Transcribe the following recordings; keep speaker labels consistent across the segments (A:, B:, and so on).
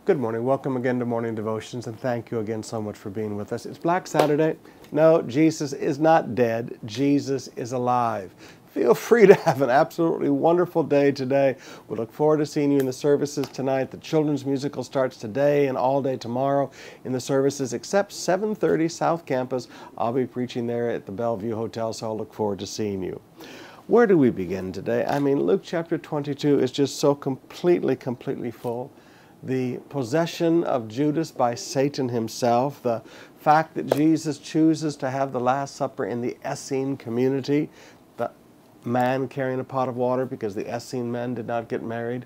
A: Good morning. Welcome again to Morning Devotions, and thank you again so much for being with us. It's Black Saturday. No, Jesus is not dead. Jesus is alive. Feel free to have an absolutely wonderful day today. We look forward to seeing you in the services tonight. The children's musical starts today and all day tomorrow in the services, except 7:30 South Campus. I'll be preaching there at the Bellevue Hotel, so I'll look forward to seeing you. Where do we begin today? I mean, Luke chapter 22 is just so completely full. The possession of Judas by Satan himself, the fact that Jesus chooses to have the Last Supper in the Essene community, the man carrying a pot of water because the Essene men did not get married.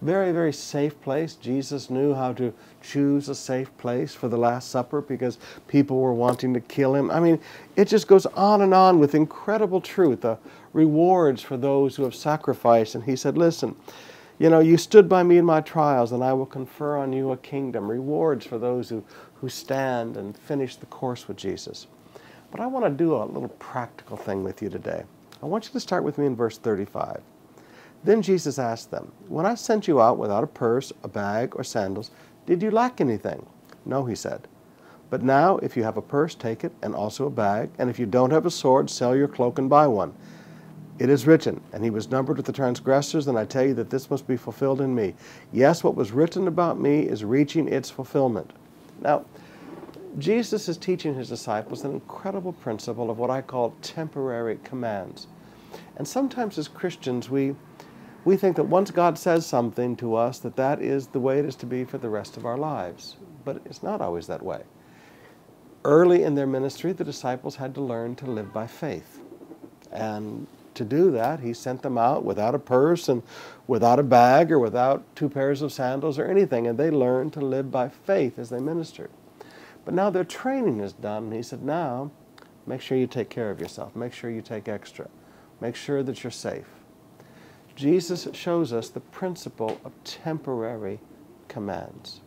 A: Very safe place. Jesus knew how to choose a safe place for the Last Supper because people were wanting to kill him. I mean, it just goes on and on with incredible truth, the rewards for those who have sacrificed. And he said, listen, you know, you stood by me in my trials, and I will confer on you a kingdom, rewards for those who stand and finish the course with Jesus. But I want to do a little practical thing with you today. I want you to start with me in verse 35. Then Jesus asked them, when I sent you out without a purse, a bag, or sandals, did you lack anything? No, he said. But now, if you have a purse, take it, and also a bag, and if you don't have a sword, sell your cloak and buy one. It is written, and he was numbered with the transgressors, and I tell you that this must be fulfilled in me. Yes, what was written about me is reaching its fulfillment. Now, Jesus is teaching his disciples an incredible principle of what I call temporary commands. And sometimes as Christians, we think that once God says something to us, that is the way it is to be for the rest of our lives. But it's not always that way. Early in their ministry, the disciples had to learn to live by faith. And to do that, he sent them out without a purse and without a bag or without 2 pairs of sandals or anything, and they learned to live by faith as they ministered. But now their training is done, and he said, now, make sure you take care of yourself. Make sure you take extra. Make sure that you're safe. Jesus shows us the principle of temporary commands.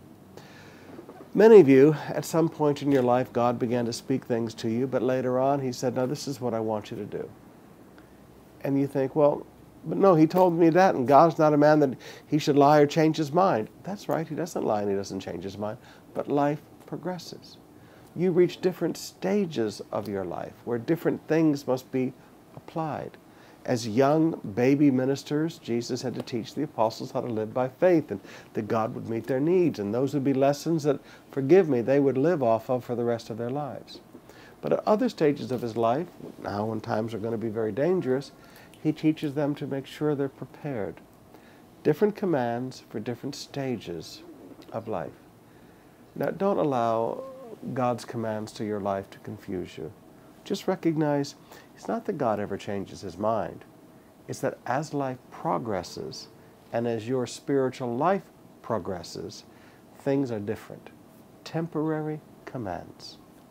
A: Many of you, at some point in your life, God began to speak things to you, but later on, he said, now this is what I want you to do. And you think, well, but no, he told me that, and God's not a man that he should lie or change his mind. That's right, he doesn't lie and he doesn't change his mind, but life progresses. You reach different stages of your life where different things must be applied. As young baby ministers, Jesus had to teach the apostles how to live by faith and that God would meet their needs, and those would be lessons that, forgive me, they would live off of for the rest of their lives. But at other stages of his life, now when times are going to be very dangerous, he teaches them to make sure they're prepared. Different commands for different stages of life. Now, don't allow God's commands to your life to confuse you. Just recognize it's not that God ever changes his mind. It's that as life progresses and as your spiritual life progresses, things are different. Temporary commands.